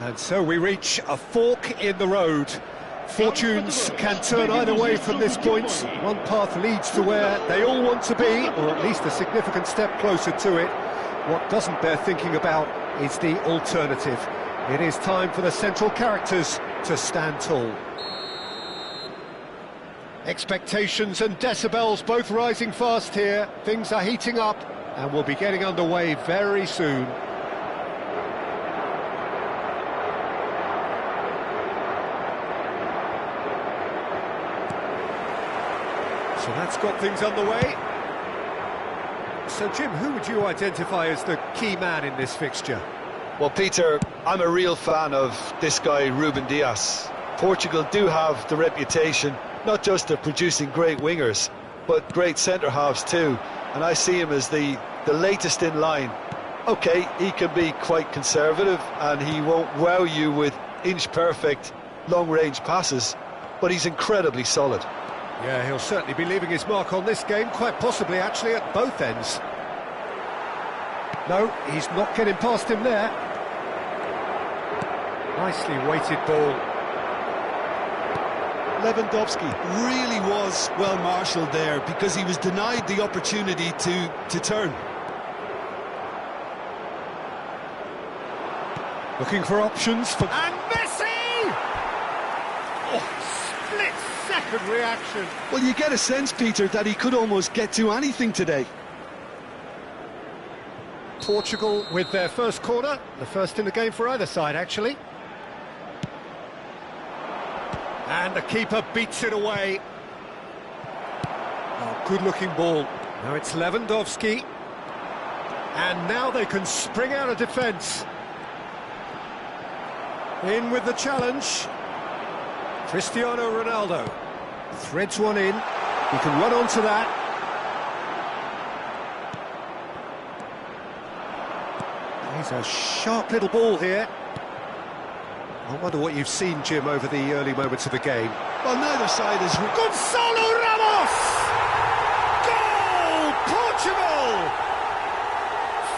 And so we reach a fork in the road. Fortunes can turn either way from this point. One path leads to where they all want to be, or at least a significant step closer to it. What doesn't bear thinking about is the alternative. It is time for the central characters to stand tall. Expectations and decibels both rising fast here. Things are heating up and we'll be getting underway very soon. So that's got things underway. So, Jim, who would you identify as the key man in this fixture? Well, Peter, I'm a real fan of this guy, Ruben Dias. Portugal do have the reputation, not just of producing great wingers, but great centre-halves too. And I see him as the latest in line. OK, he can be quite conservative, and he won't wow you with inch-perfect long-range passes, but he's incredibly solid. Yeah, he'll certainly be leaving his mark on this game, quite possibly actually at both ends. No, he's not getting past him there. Nicely weighted ball. Lewandowski really was well marshalled there because he was denied the opportunity to turn. Looking for options for... And Messi! Oh, split-second reaction. Well, you get a sense, Peter, that he could almost get to anything today. Portugal with their first corner, the first in the game for either side, actually. And the keeper beats it away. Oh, good-looking ball. Now it's Lewandowski. And now they can spring out of defence. In with the challenge. Cristiano Ronaldo threads one in. He can run onto that. He's a sharp little ball here. I wonder what you've seen, Jim, over the early moments of the game. Well, neither side is... Gonzalo Ramos! Goal! Portugal!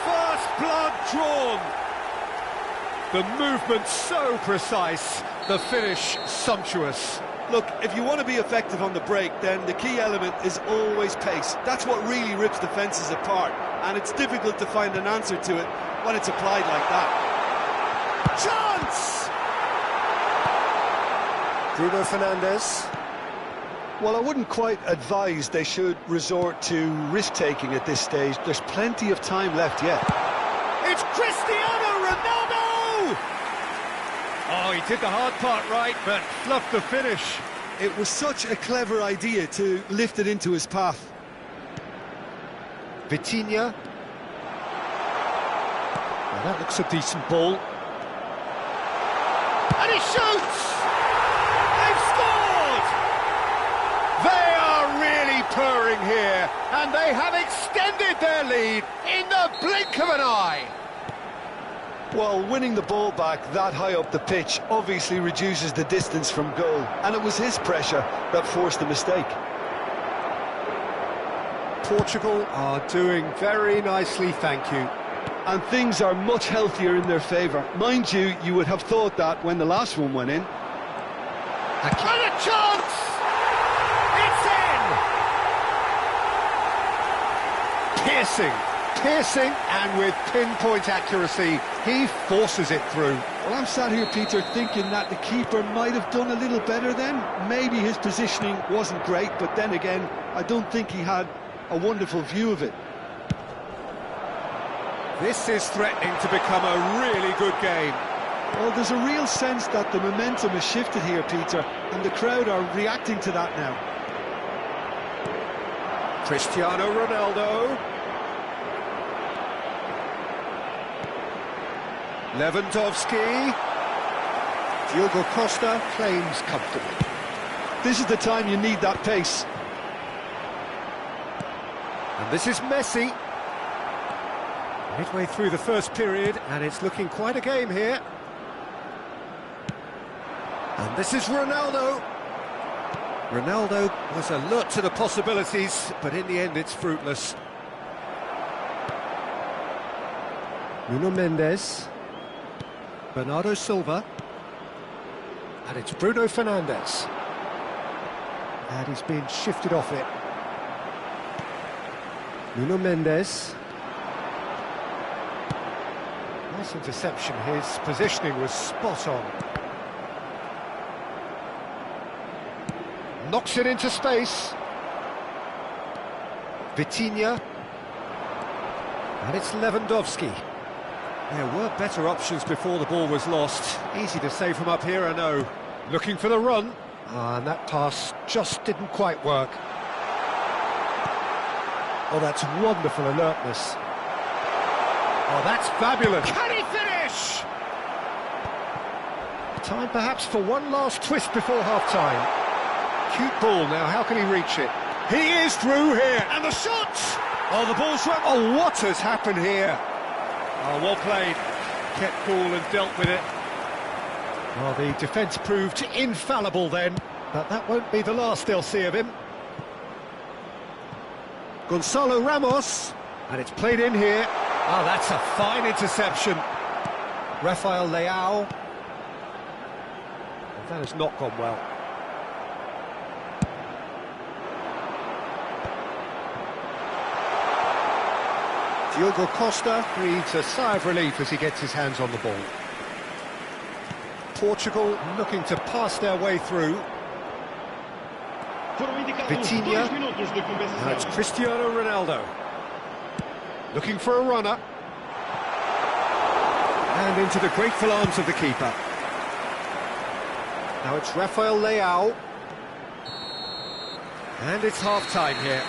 First blood drawn. The movement so precise, the finish sumptuous. Look, if you want to be effective on the break, then the key element is always pace. That's what really rips defences apart, and it's difficult to find an answer to it when it's applied like that. Chance! Bruno Fernandes. Well, I wouldn't quite advise they should resort to risk-taking at this stage. There's plenty of time left yet. It's Cristiano Ronaldo! Oh, he did the hard part right, but fluffed the finish. It was such a clever idea to lift it into his path. Vitinha. Well, that looks a decent ball. And he shoots! They've scored! They are really purring here, and they have extended their lead in the blink of an eye. Well, winning the ball back that high up the pitch obviously reduces the distance from goal, and it was his pressure that forced the mistake. Portugal are doing very nicely, thank you. And things are much healthier in their favour. Mind you, you would have thought that when the last one went in. And a chance! It's in! Piercing, and with pinpoint accuracy, he forces it through. Well, I'm sat here, Peter, thinking that the keeper might have done a little better then. Maybe his positioning wasn't great, but then again, I don't think he had a wonderful view of it. This is threatening to become a really good game. Well, there's a real sense that the momentum has shifted here, Peter, and the crowd are reacting to that now. Cristiano Ronaldo. Lewandowski. Diogo Costa claims comfortably. This is the time you need that pace. And this is Messi. Midway through the first period, and it's looking quite a game here. And this is Ronaldo. Ronaldo was alert to the possibilities, but in the end it's fruitless. Nuno Mendes. Bernardo Silva. And it's Bruno Fernandes. And he's been shifted off it. Nuno Mendes. Nice interception. His positioning was spot on. Knocks it into space. Vitinha. And it's Lewandowski. There were better options before the ball was lost. Easy to save from up here, I know. Looking for the run. And that pass just didn't quite work. Oh, that's wonderful alertness. Oh, that's fabulous. Can he finish? Time perhaps for one last twist before half-time. Cute ball now, how can he reach it? He is through here, and the shot! Oh, the ball's run. Oh, what has happened here? Oh, well played. Kept cool and dealt with it. Well, the defence proved infallible then, but that won't be the last they'll see of him. Gonzalo Ramos, and it's played in here. Oh, that's a fine interception. Rafael Leao. That has not gone well. Diogo Costa breathes a sigh of relief as he gets his hands on the ball. Portugal looking to pass their way through. Vitinha. Now it's Cristiano Ronaldo. Looking for a runner. And into the grateful arms of the keeper. Now it's Rafael Leao. And it's half-time here.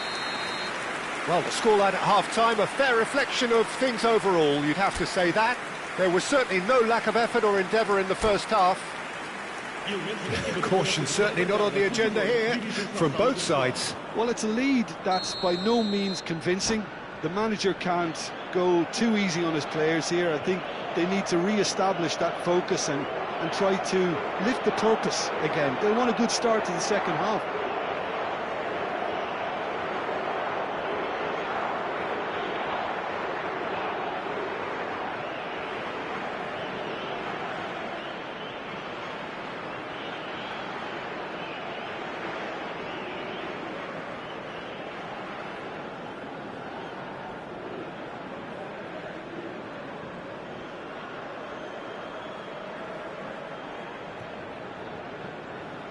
Well, the scoreline at half-time, a fair reflection of things overall, you'd have to say that. There was certainly no lack of effort or endeavour in the first half. Caution certainly not on the agenda here, from both sides. Well, it's a lead that's by no means convincing. The manager can't go too easy on his players here. I think they need to re-establish that focus and try to lift the purpose again. They want a good start to the second half.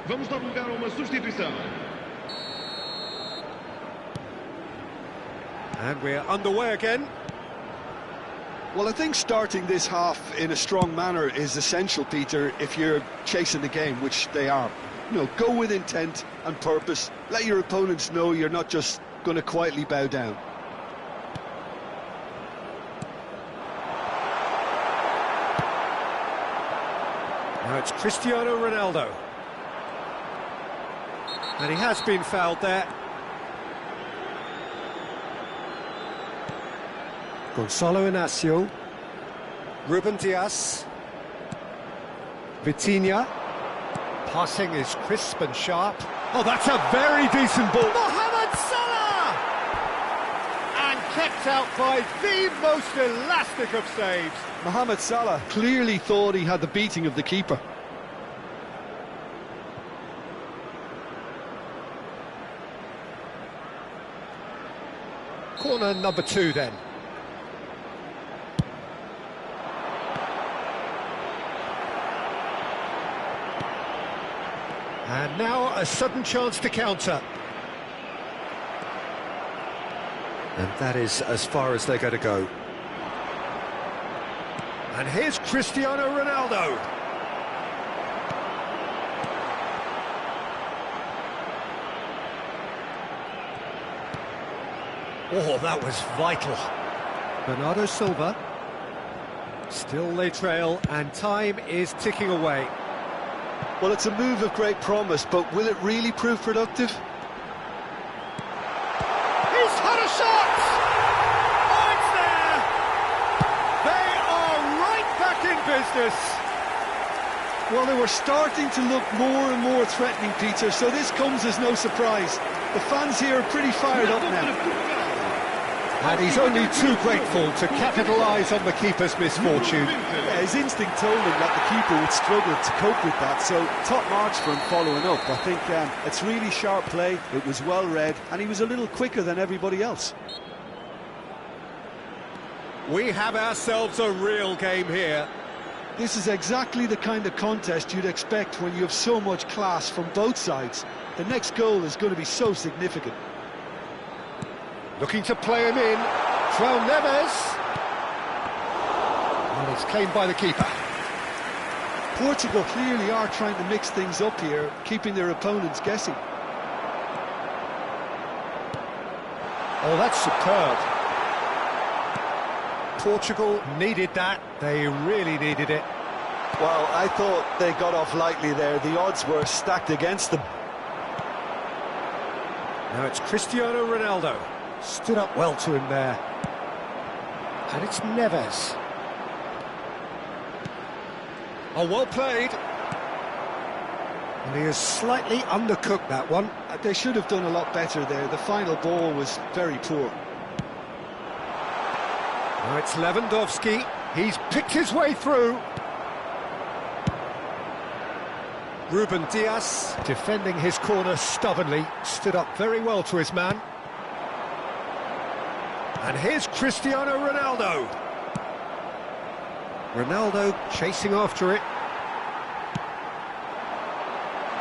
Vamos dar lugar a uma substituição. And we're underway again. Well, I think starting this half in a strong manner is essential, Peter, if you're chasing the game, which they are. You know, go with intent and purpose. Let your opponents know you're not just going to quietly bow down. Now it's Cristiano Ronaldo. And he has been fouled there. Gonzalo Inacio. Ruben Dias. Vitinha. Passing is crisp and sharp. Oh, that's a very decent ball. Mohamed Salah! And kept out by the most elastic of saves. Mohamed Salah clearly thought he had the beating of the keeper. Corner number 2 then. And now a sudden chance to counter. And that is as far as they're going to go. And here's Cristiano Ronaldo. Oh, that was vital. Bernardo Silva. Still they trail, and time is ticking away. Well, it's a move of great promise, but will it really prove productive? He's had a shot! Oh, it's there! They are right back in business. Well, they were starting to look more and more threatening, Peter, so this comes as no surprise. The fans here are pretty fired up now. And he's only too grateful to capitalise on the keeper's misfortune. Yeah, his instinct told him that the keeper would struggle to cope with that, so top marks for him following up. I think it's really sharp play, it was well read, and he was a little quicker than everybody else. We have ourselves a real game here. This is exactly the kind of contest you'd expect when you have so much class from both sides. The next goal is going to be so significant. Looking to play him in. João Neves. And it's claimed by the keeper. Portugal clearly are trying to mix things up here, keeping their opponents guessing. Oh, that's superb. Portugal needed that. They really needed it. Well, I thought they got off lightly there. The odds were stacked against them. Now it's Cristiano Ronaldo. Stood up well to him there. And it's Neves. Oh, well played. And he has slightly undercooked that one. They should have done a lot better there. The final ball was very poor. Now it's Lewandowski. He's picked his way through. Ruben Dias, defending his corner stubbornly, stood up very well to his man. And here's Cristiano Ronaldo. Ronaldo chasing after it.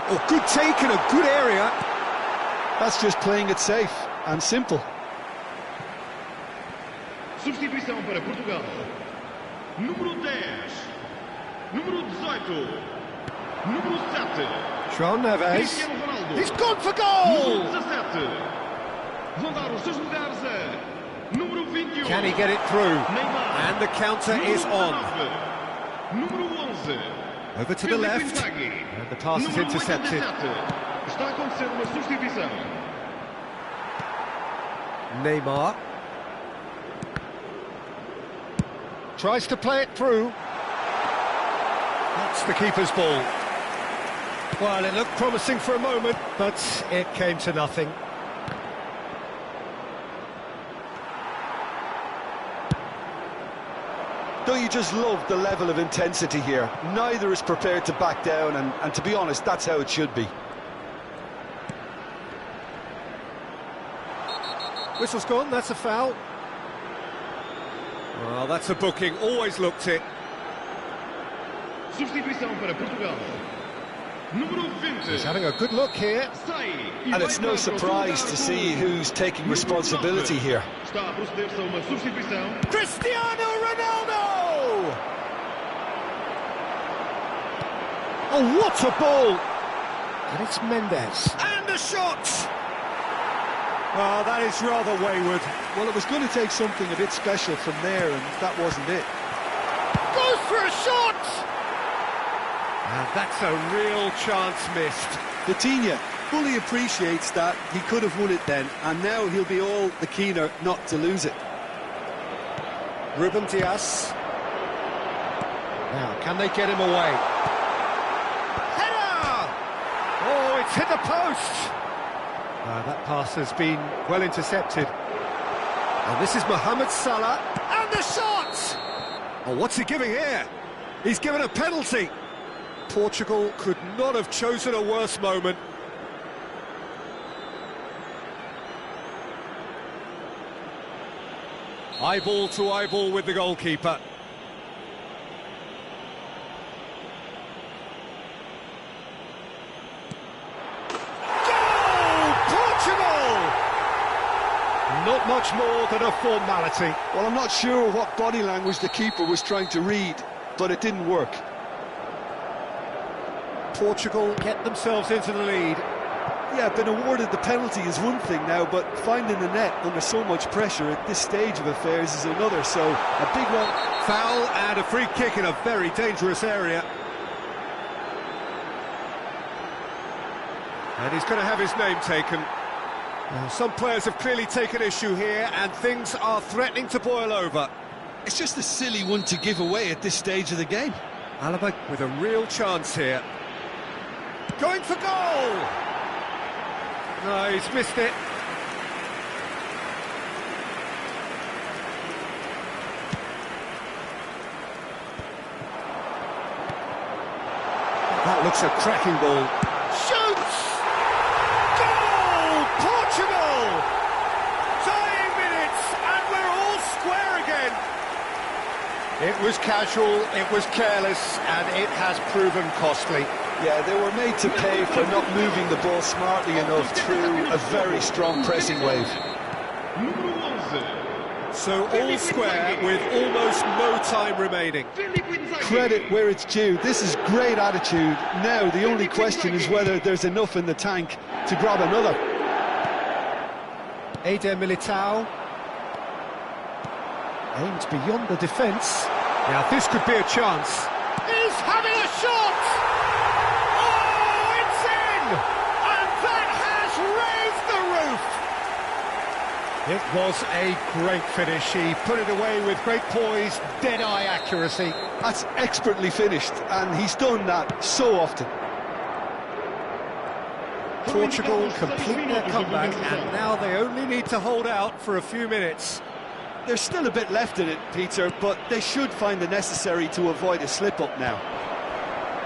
Oh, good take in a good area. That's just playing it safe and simple. Substituição para Portugal. Número 10. Número 18. Número 7. João Neves. Cristiano Ronaldo. He's gone for goal! Número 17. Vão dar os seus lugares a número 21. Can he get it through? Neymar. And the counter is on. Número 11. Over to the left. And the pass is intercepted. Está acontecendo uma substituição. Neymar. Tries to play it through. That's the keeper's ball. Well, it looked promising for a moment, but it came to nothing. Don't you just love the level of intensity here? Neither is prepared to back down, and to be honest, that's how it should be. Whistle's gone, that's a foul. Well, that's a booking, always looked it. Substituição para Portugal. Número 20. He's having a good look here. And it's no surprise to see who's taking responsibility here. Está a proceder-se a uma substituição. Cristiano Ronaldo! Oh, what a ball! And it's Mendes. And a shot! Oh, that is rather wayward. Well, it was going to take something a bit special from there, and that wasn't it. Goes for a shot! And that's a real chance missed. Vitinha fully appreciates that he could have won it then, and now he'll be all the keener not to lose it. Ruben Dias. Now, can they get him away? Header! Oh, it's hit the post! That pass has been well intercepted. And this is Mohamed Salah. And the shot! Oh, what's he giving here? He's given a penalty. Portugal could not have chosen a worse moment. Eyeball to eyeball with the goalkeeper. Not much more than a formality. Well, I'm not sure what body language the keeper was trying to read, but it didn't work. Portugal get themselves into the lead. Yeah, being awarded the penalty is one thing now, but finding the net under so much pressure at this stage of affairs is another, so a big one. Foul and a free kick in a very dangerous area. And he's going to have his name taken. Some players have clearly taken issue here, and things are threatening to boil over. It's just a silly one to give away at this stage of the game. Alaba with a real chance here. Going for goal! No, he's missed it. It's a cracking ball. Shoots! Goal! Portugal! Dying minutes, and we're all square again. It was casual, it was careless, and it has proven costly. Yeah, they were made to pay for not moving the ball smartly enough through a very strong pressing wave. So all square with almost no time remaining. Credit where it's due. This is great attitude. Now the only question is whether there's enough in the tank to grab another. Eder Militao aims beyond the defence. Now this could be a chance. He's having a shot! Oh, it's in! And that has raised the roof! It was a great finish. He put it away with great poise, dead-eye accuracy. That's expertly finished, and he's done that so often. Portugal complete their comeback, and now they only need to hold out for a few minutes. There's still a bit left in it, Peter, but they should find the necessary to avoid a slip-up now.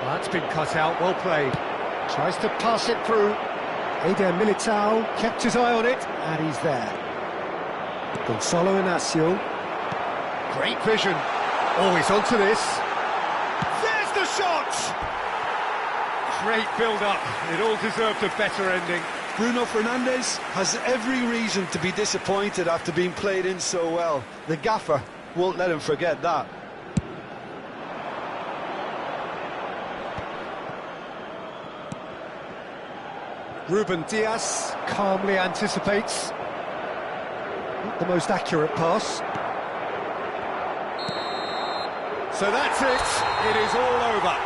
Well, that's been cut out, well played. Tries to pass it through. Eder Militao kept his eye on it, and he's there. Gonzalo Inacio. Great vision. Always onto this. There's the shot! Great build-up. It all deserved a better ending. Bruno Fernandes has every reason to be disappointed after being played in so well. The gaffer won't let him forget that. Ruben Dias calmly anticipates. Not the most accurate pass. So that's it. It is all over.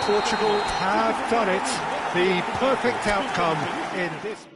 Portugal have done it. The perfect outcome in this.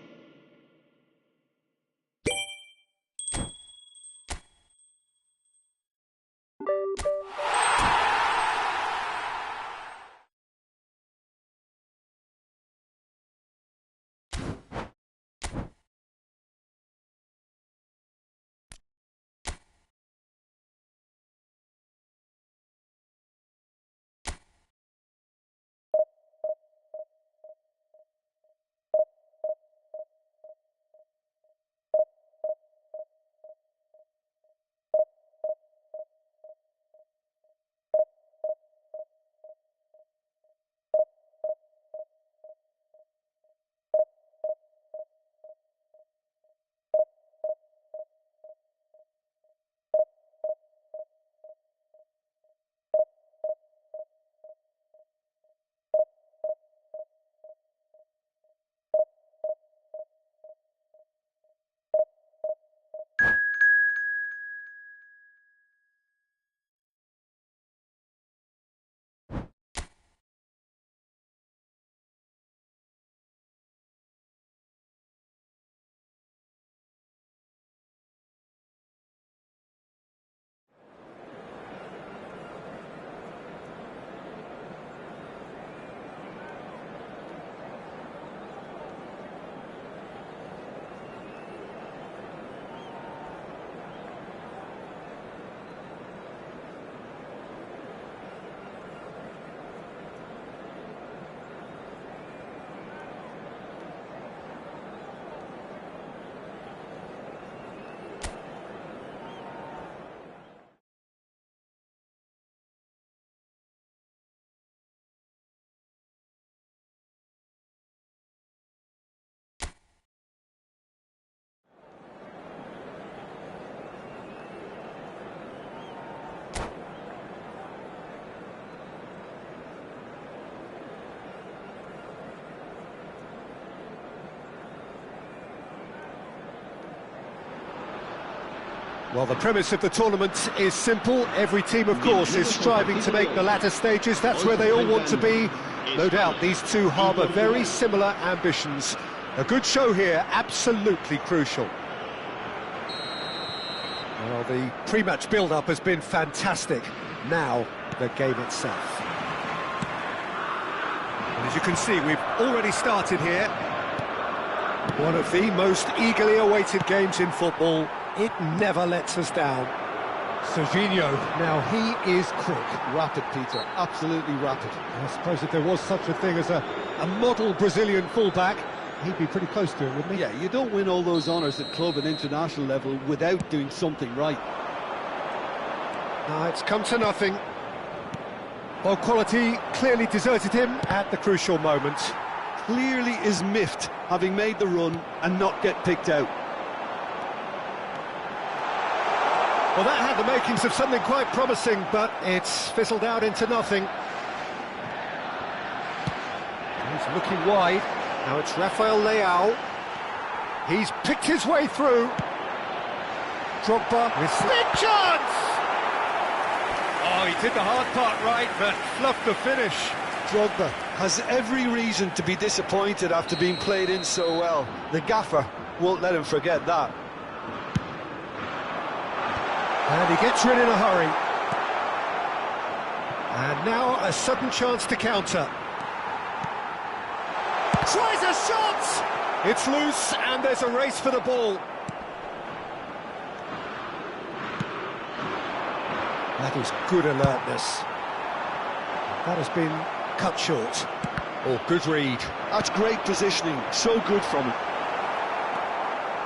Well, the premise of the tournament is simple. Every team, of course, is striving to make the latter stages. That's where they all want to be. No doubt these two harbour very similar ambitions. A good show here, absolutely crucial. Well, the pre-match build-up has been fantastic. Now, the game itself. And as you can see, we've already started here. One of the most eagerly awaited games in football. It never lets us down. Serginho, now he is quick. Rapid, Peter, absolutely rapid. I suppose if there was such a thing as a model Brazilian fullback, he'd be pretty close to it, wouldn't he? Yeah, you don't win all those honours at club and international level without doing something right. It's come to nothing. Well, quality clearly deserted him at the crucial moment. Clearly is miffed, having made the run and not get picked out. Well, that had the makings of something quite promising, but it's fizzled out into nothing. He's looking wide. Now it's Rafael Leao. He's picked his way through. Drogba with big chance! Oh, he did the hard part right, but fluffed the finish. Drogba has every reason to be disappointed after being played in so well. The gaffer won't let him forget that. And he gets rid in a hurry. And now a sudden chance to counter. Tries a shot! It's loose and there's a race for the ball. That is good alertness. That has been cut short. Oh, good read. That's great positioning, so good from him.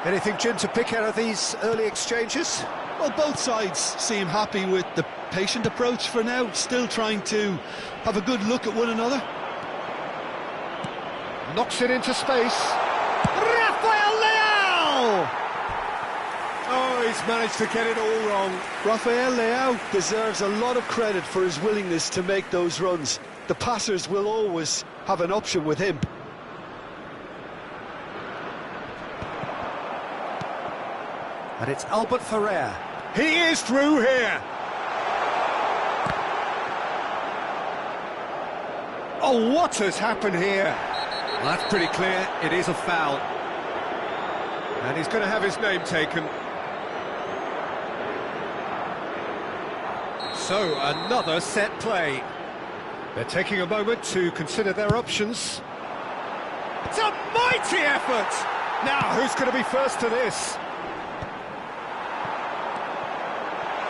Anything, Jim, to pick out of these early exchanges? Well, both sides seem happy with the patient approach for now, still trying to have a good look at one another. Knocks it into space. Rafael Leao! Oh, he's managed to get it all wrong. Rafael Leao deserves a lot of credit for his willingness to make those runs. The passers will always have an option with him. And it's Albert Ferrer. He is through here. Oh, what has happened here? Well, that's pretty clear. It is a foul. And he's going to have his name taken. So, another set play. They're taking a moment to consider their options. It's a mighty effort! Now, who's going to be first to this?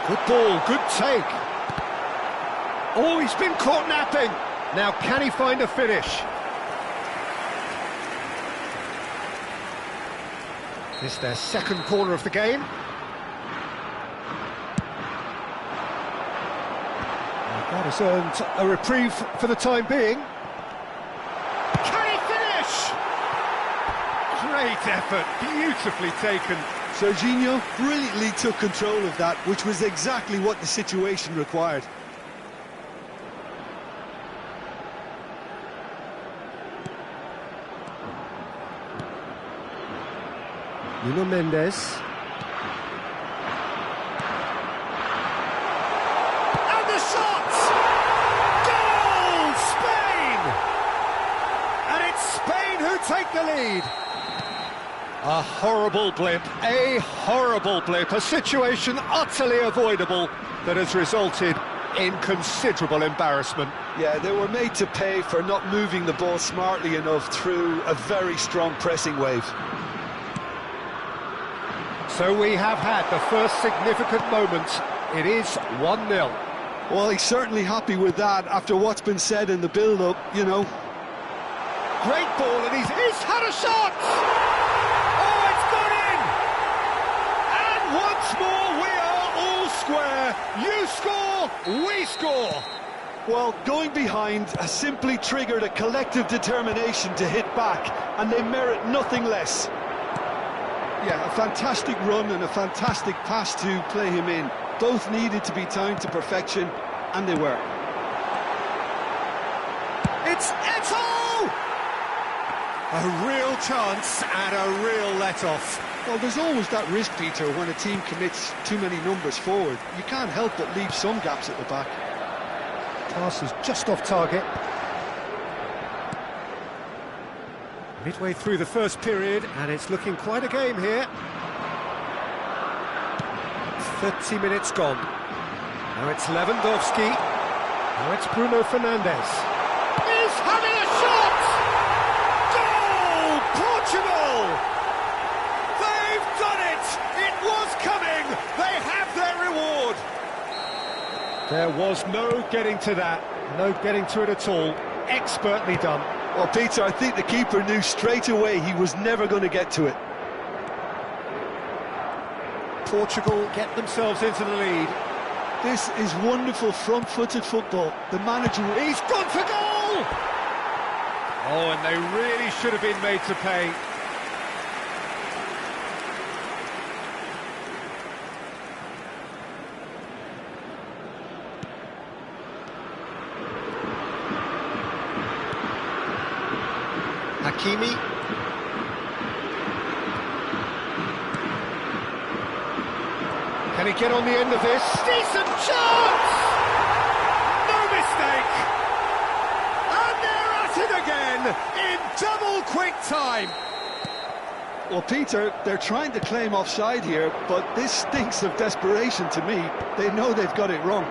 Good ball, good take. Oh, he's been caught napping. Now, can he find a finish? This is their second corner of the game. That has earned a reprieve for the time being. Can he finish? Great effort, beautifully taken. Serginho brilliantly took control of that, which was exactly what the situation required. Nuno Mendes. And the shot! Goal! Spain! And it's Spain who take the lead. A horrible blip, a situation utterly avoidable that has resulted in considerable embarrassment. Yeah, they were made to pay for not moving the ball smartly enough through a very strong pressing wave. So we have had the first significant moment. It is 1-0. Well, he's certainly happy with that after what's been said in the build-up, you know. Great ball, and he's had a shot! Once more, we are all square. You score, we score. Well, going behind has simply triggered a collective determination to hit back, and they merit nothing less. Yeah, a fantastic run and a fantastic pass to play him in. Both needed to be timed to perfection, and they were. It's Eto'o! A real chance and a real let-off. Well, there's always that risk, Peter, when a team commits too many numbers forward. You can't help but leave some gaps at the back. Pass is just off target. Midway through the first period, and it's looking quite a game here. 30 minutes gone. Now it's Lewandowski. Now it's Bruno Fernandes. He's having a shot! Goal! Portugal! They've done it! It was coming! They have their reward! There was no getting to that, no getting to it at all. Expertly done. Well, Peter, I think the keeper knew straight away he was never going to get to it. Portugal get themselves into the lead. This is wonderful front-footed football. The manager... He's gone for goal! Oh, and they really should have been made to pay. Hakimi. Can he get on the end of this? Decent chance! No mistake! And they're at it again in double quick time. Well, Peter, they're trying to claim offside here, but this stinks of desperation to me. They know they've got it wrong.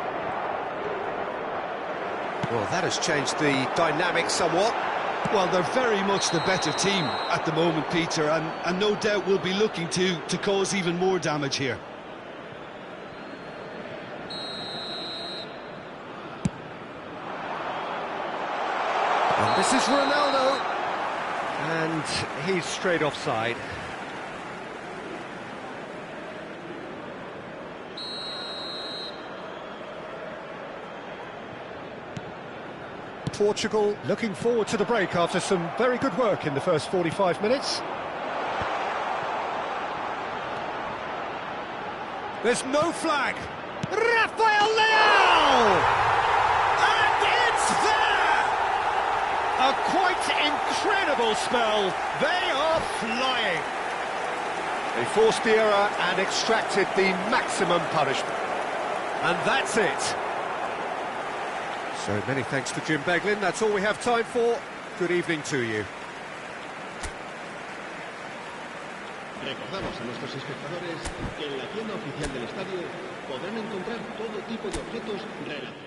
Well, that has changed the dynamic somewhat. Well, they're very much the better team at the moment, Peter, and no doubt will be looking to cause even more damage here. And this is Ronaldo. And he's straight offside. Portugal looking forward to the break after some very good work in the first 45 minutes. There's no flag. Rafael Leao! And it's there! A quite incredible spell. They are flying. They forced the error and extracted the maximum punishment. And that's it. So many thanks to Jim Beglin. That's all we have time for. Good evening to you. Recordamos a nuestros espectadores que en la tienda oficial del estadio podrán encontrar todo tipo de objetos relacionados.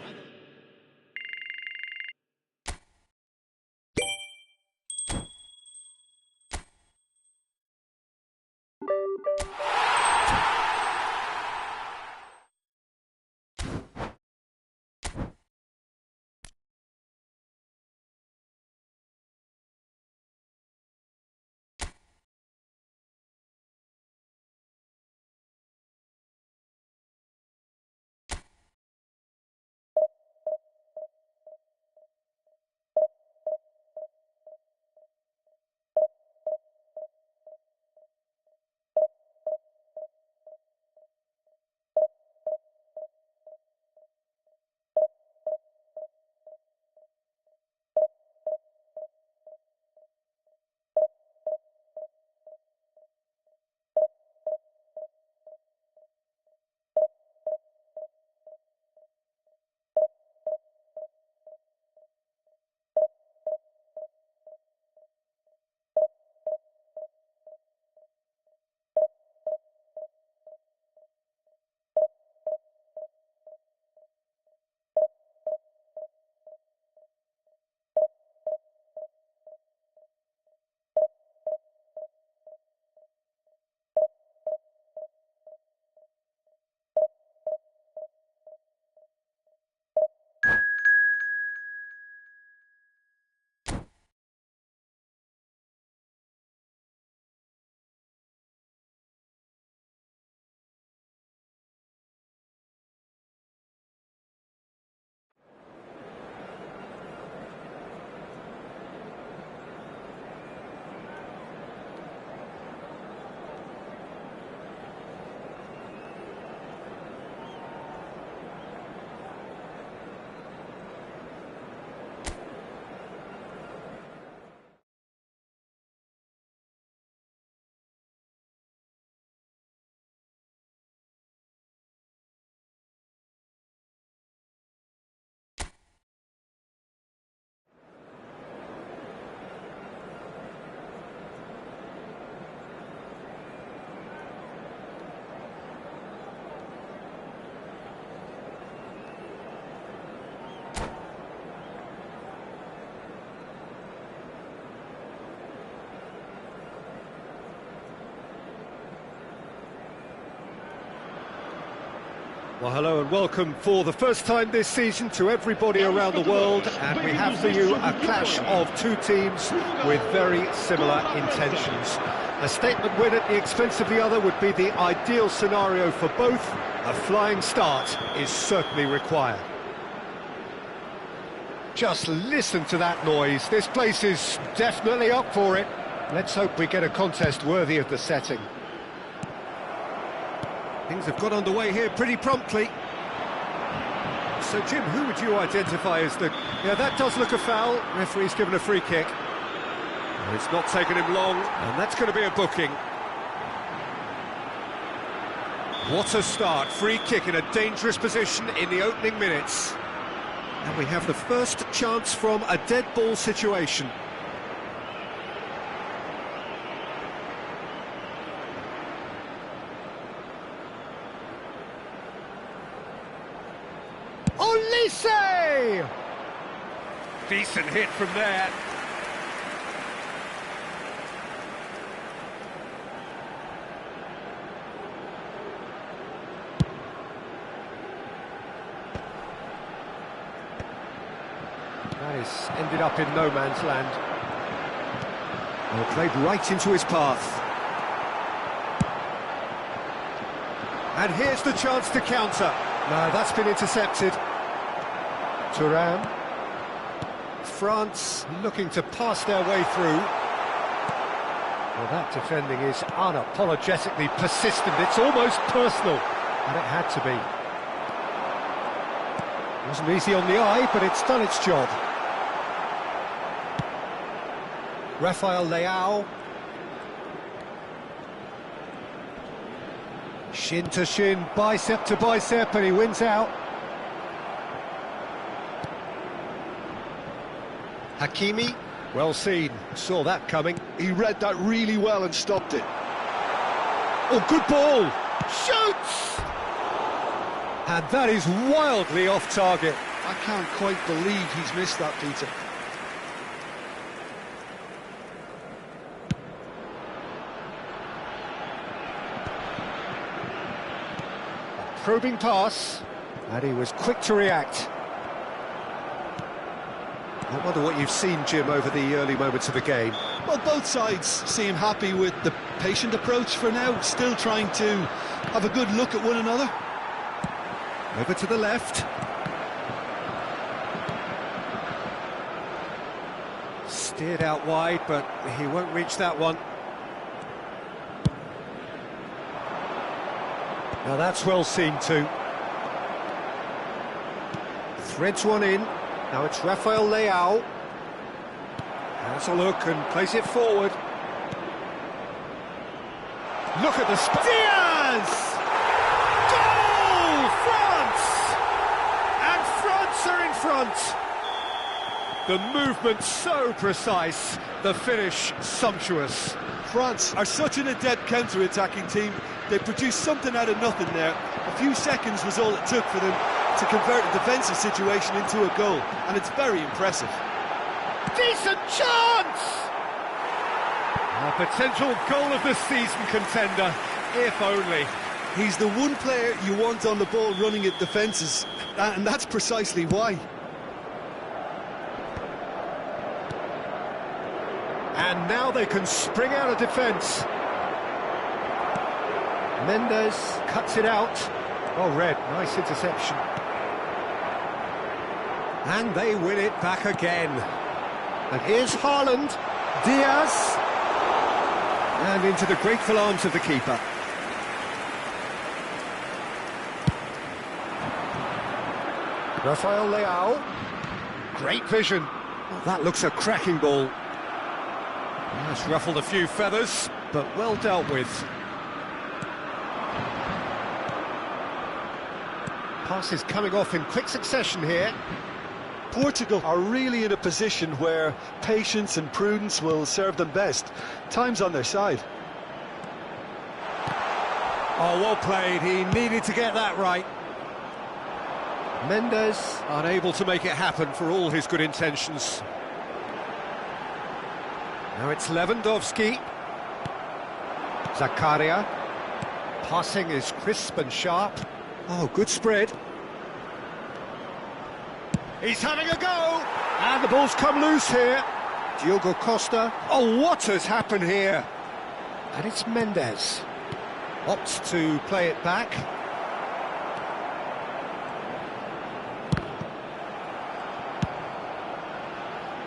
Well, hello and welcome for the first time this season to everybody around the world, and we have for you a clash of two teams with very similar intentions. A statement win at the expense of the other would be the ideal scenario for both. A flying start is certainly required. Just listen to that noise. This place is definitely up for it. Let's hope we get a contest worthy of the setting. Things have got underway here pretty promptly. So, Jim, who would you identify as the... Yeah, that does look a foul. Referee's given a free kick. It's not taken him long, and that's going to be a booking. What a start. Free kick in a dangerous position in the opening minutes. And we have the first chance from a dead ball situation. Olise! Decent hit from there. That is ended up in no man's land. Well, played right into his path. And here's the chance to counter. No, that's been intercepted. Thuram. France looking to pass their way through. Well, that defending is unapologetically persistent. It's almost personal, and it had to be. Wasn't easy on the eye, but it's done its job. Rafael Leao. Shin to shin, bicep to bicep, and he wins out. Hakimi, well seen, saw that coming. He read that really well and stopped it. Oh, good ball! Shoots! And that is wildly off target. I can't quite believe he's missed that, Peter. Probing pass, and he was quick to react. I wonder what you've seen, Jim, over the early moments of the game. Well, both sides seem happy with the patient approach for now, still trying to have a good look at one another. Over to the left. Steered out wide, but he won't reach that one. Now that's well seen too. Threads one in. Now it's Rafael Leao. Has a look and plays it forward. Look at the Diaz! Goal! France! And France are in front. The movement so precise, the finish sumptuous. France are such an adept counter-attacking team. They produced something out of nothing there. A few seconds was all it took for them to convert a defensive situation into a goal, and it's very impressive. Decent chance! A potential goal of the season contender, if only. He's the one player you want on the ball running at defences, and that's precisely why. And now they can spring out of defence. Mendes cuts it out. Well read, nice interception. And they win it back again. And here's Haaland, Diaz, and into the grateful arms of the keeper. Rafael Leao, great vision. Well, that looks a cracking ball. That's ruffled a few feathers, but well dealt with. Passes coming off in quick succession here. Portugal are really in a position where patience and prudence will serve them best. Time's on their side. Oh, well played. He needed to get that right. Mendes unable to make it happen for all his good intentions. Now it's Lewandowski. Zakaria. Passing is crisp and sharp. Oh, good spread. He's having a go! And the ball's come loose here. Diogo Costa. Oh, what has happened here? And it's Mendes. Opts to play it back.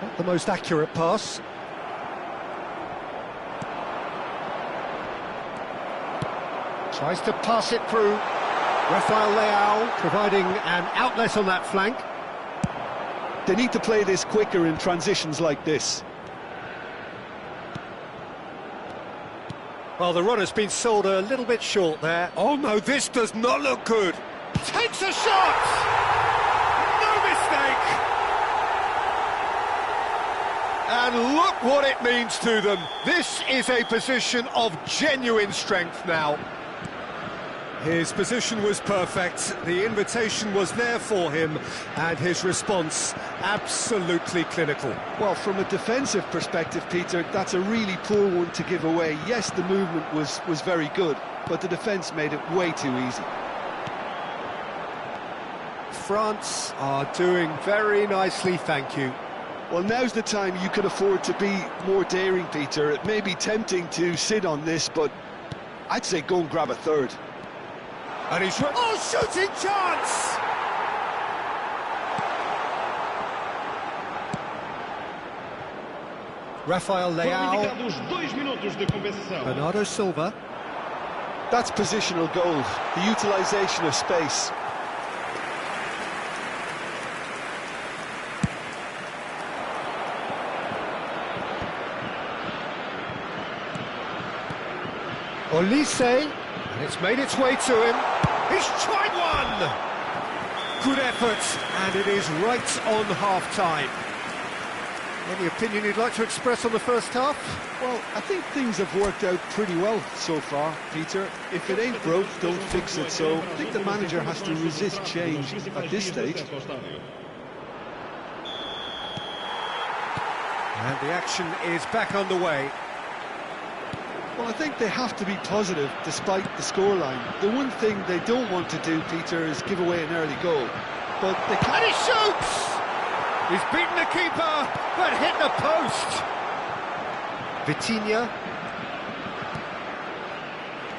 Not the most accurate pass. Tries to pass it through. Rafael Leao providing an outlet on that flank. They need to play this quicker in transitions like this. Well, the runner's been sold a little bit short there. Oh no, this does not look good. Takes a shot! No mistake! And look what it means to them. This is a position of genuine strength now. His position was perfect, the invitation was there for him, and his response absolutely clinical. Well, from a defensive perspective, Peter, that's a really poor one to give away. Yes, the movement was very good, but the defence made it way too easy. France are doing very nicely, thank you. Well, now's the time you can afford to be more daring, Peter. It may be tempting to sit on this, but I'd say go and grab a third. And he's... Oh, shooting chance! Rafael Leao. Bernardo Silva. That's positional goal, the utilisation of space. Olise, and it's made its way to him. He's tried one! Good effort, and it is right on half-time. Any opinion you'd like to express on the first half? Well, I think things have worked out pretty well so far, Peter. If it ain't broke, don't fix it, so I think the manager has to resist change at this stage. And the action is back underway. Well, I think they have to be positive despite the scoreline. The one thing they don't want to do, Peter, is give away an early goal. But they can... And he shoots! He's beaten the keeper, but hit the post. Vitinha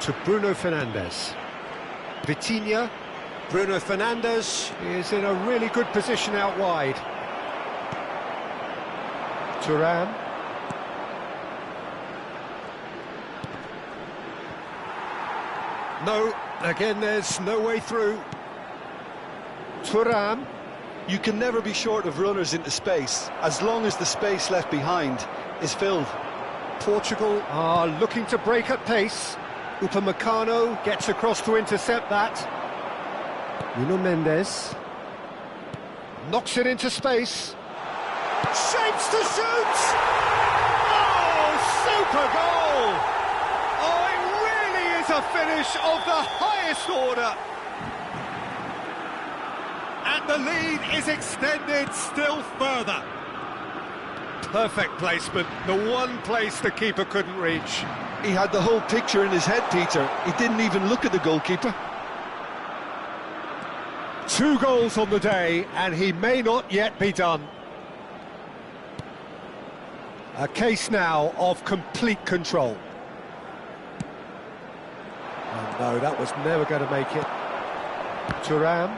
to Bruno Fernandes. Vitinha, Bruno Fernandes is in a really good position out wide. Thuram. No, again there's no way through. Thuram. You can never be short of runners into space, as long as the space left behind is filled. Portugal are looking to break at pace. Upamecano gets across to intercept that. Nuno Mendes knocks it into space. Shapes to shoot! Oh, super goal! Oh, it really is a finish of the highest order. And the lead is extended still further. Perfect placement, the one place the keeper couldn't reach. He had the whole picture in his head, Peter. He didn't even look at the goalkeeper. 2 goals on the day, and he may not yet be done. A case now of complete control. Oh no, that was never going to make it. Thuram.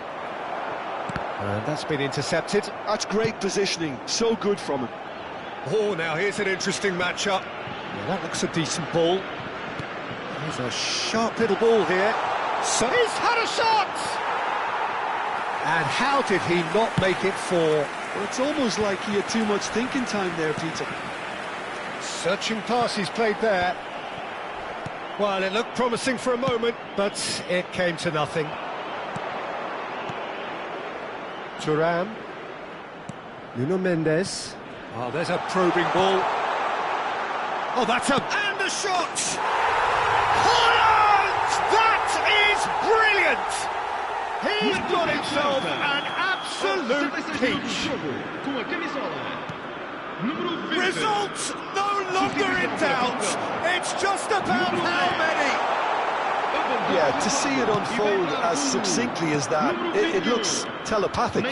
And that's been intercepted. That's great positioning, so good from him. Oh, now here's an interesting matchup. Yeah, that looks a decent ball. There's a sharp little ball here. So he's had a shot! And how did he not make it 4? Well, it's almost like he had too much thinking time there, Peter. Searching pass he's played there. Well, it looked promising for a moment, but it came to nothing. Thuram. Nuno Mendes. Oh, there's a probing ball. Oh, that's a... And a shot! Holland! That is brilliant! He's got himself an absolute peach. Results no longer in doubt. It's just about how many. Yeah, to see it unfold as succinctly as that, it looks telepathic.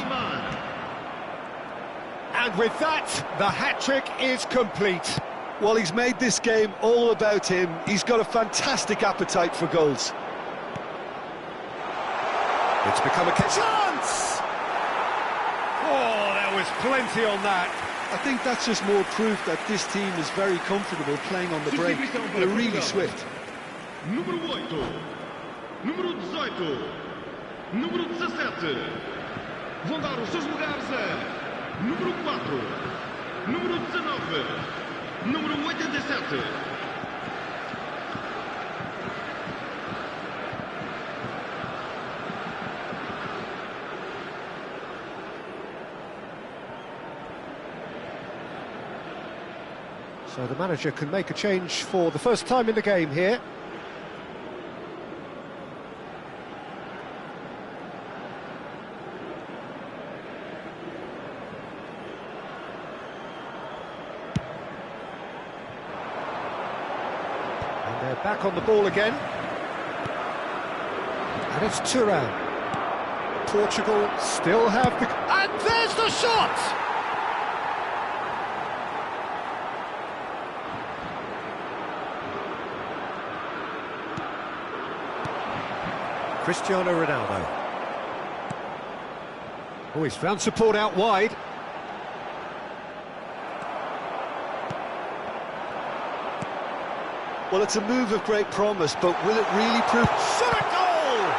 And with that, the hat-trick is complete. Well, he's made this game all about him. He's got a fantastic appetite for goals. It's become a chance! Oh, there was plenty on that. I think that's just more proof that this team is very comfortable playing on the break. They're really swift. Número 8, número 18, número 17. Vão dar os seus lugares a número 4, número 19, número 87. So the manager can make a change for the first time in the game here. And they're back on the ball again. And it's Turan. Portugal still have the... And there's the shot! Cristiano Ronaldo. Oh, he's found support out wide. Well, it's a move of great promise, but will it really prove... Shot a goal!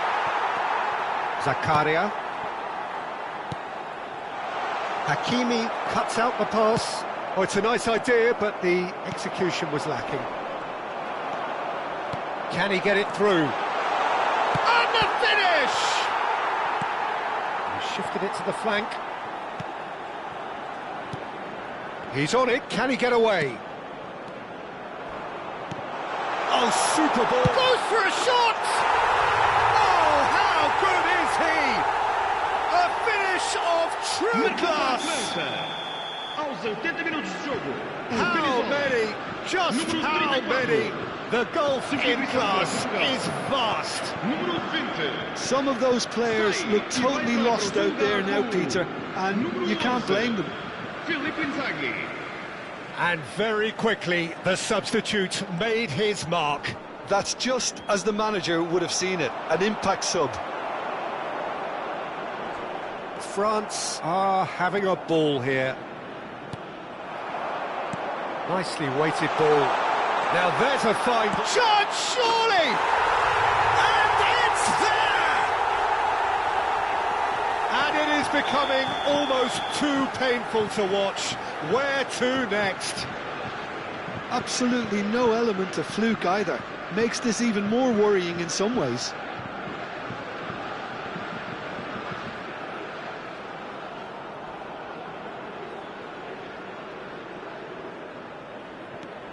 Zakaria. Hakimi cuts out the pass. Oh, it's a nice idea, but the execution was lacking. Can he get it through? And the finish! He shifted it to the flank. He's on it, can he get away? Oh, super ball! Goes for a shot! Oh, how good is he? A finish of true class! Aos 80 minutos de jogo. How many? Just how many? The golf in class is vast. Número 20. Some of those players look totally lost out there now, Peter, and you can't blame them. Filipe Inzaghi. And very quickly, the substitute made his mark. That's just as the manager would have seen it, an impact sub. France are having a ball here. Nicely weighted ball. Now there's a fine chance, surely! And it's there! And it is becoming almost too painful to watch. Where to next? Absolutely no element of fluke either. Makes this even more worrying in some ways.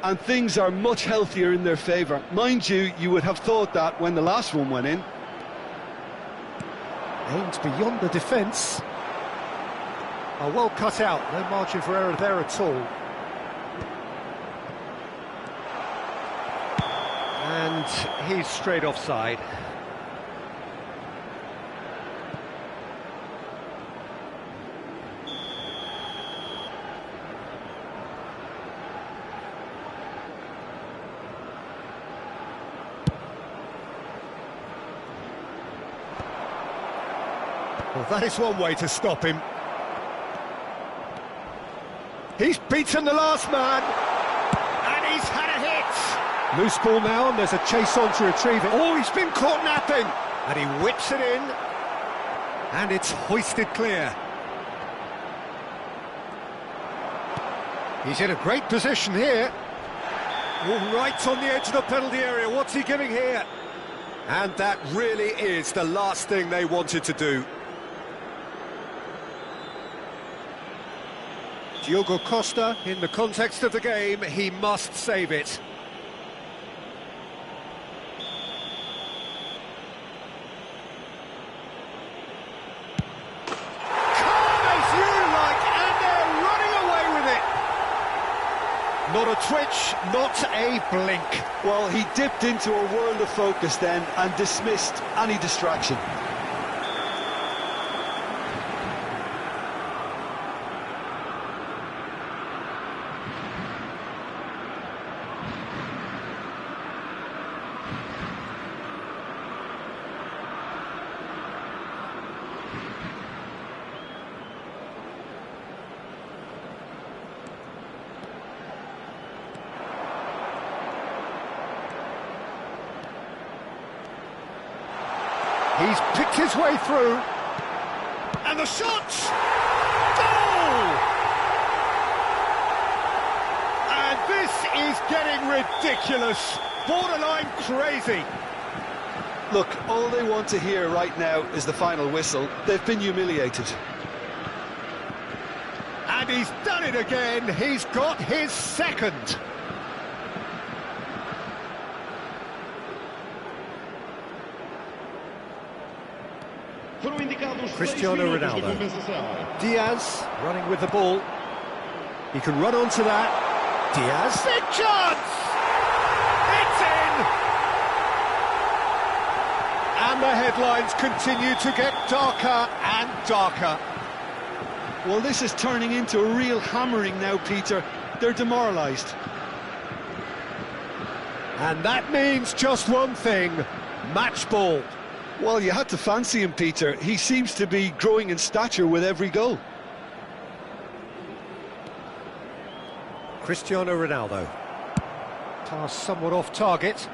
And things are much healthier in their favour. Mind you, you would have thought that when the last one went in. Aimed beyond the defence. Oh, well cut out, no margin for error there at all. And he's straight offside. Well, that is one way to stop him. He's beaten the last man, and he's had a hit. Loose ball now, and there's a chase on to retrieve it. Oh, he's been caught napping, and he whips it in, and it's hoisted clear. He's in a great position here. Oh, right on the edge of the penalty area. What's he giving here? And that really is the last thing they wanted to do. Diogo Costa, in the context of the game, he must save it. Calm as you like, and they're running away with it. Not a twitch, not a blink. Well, he dipped into a world of focus then and dismissed any distraction. He's picked his way through. And the shot! Goal! And this is getting ridiculous. Borderline crazy. Look, all they want to hear right now is the final whistle. They've been humiliated. And he's done it again. He's got his second. Cristiano Ronaldo. Diaz running with the ball. He can run onto that. Diaz. Big chance! It's in! And the headlines continue to get darker and darker. Well, this is turning into a real hammering now, Peter. They're demoralised. And that means just one thing: match ball. Well, you had to fancy him, Peter. He seems to be growing in stature with every goal. Cristiano Ronaldo. Pass somewhat off target.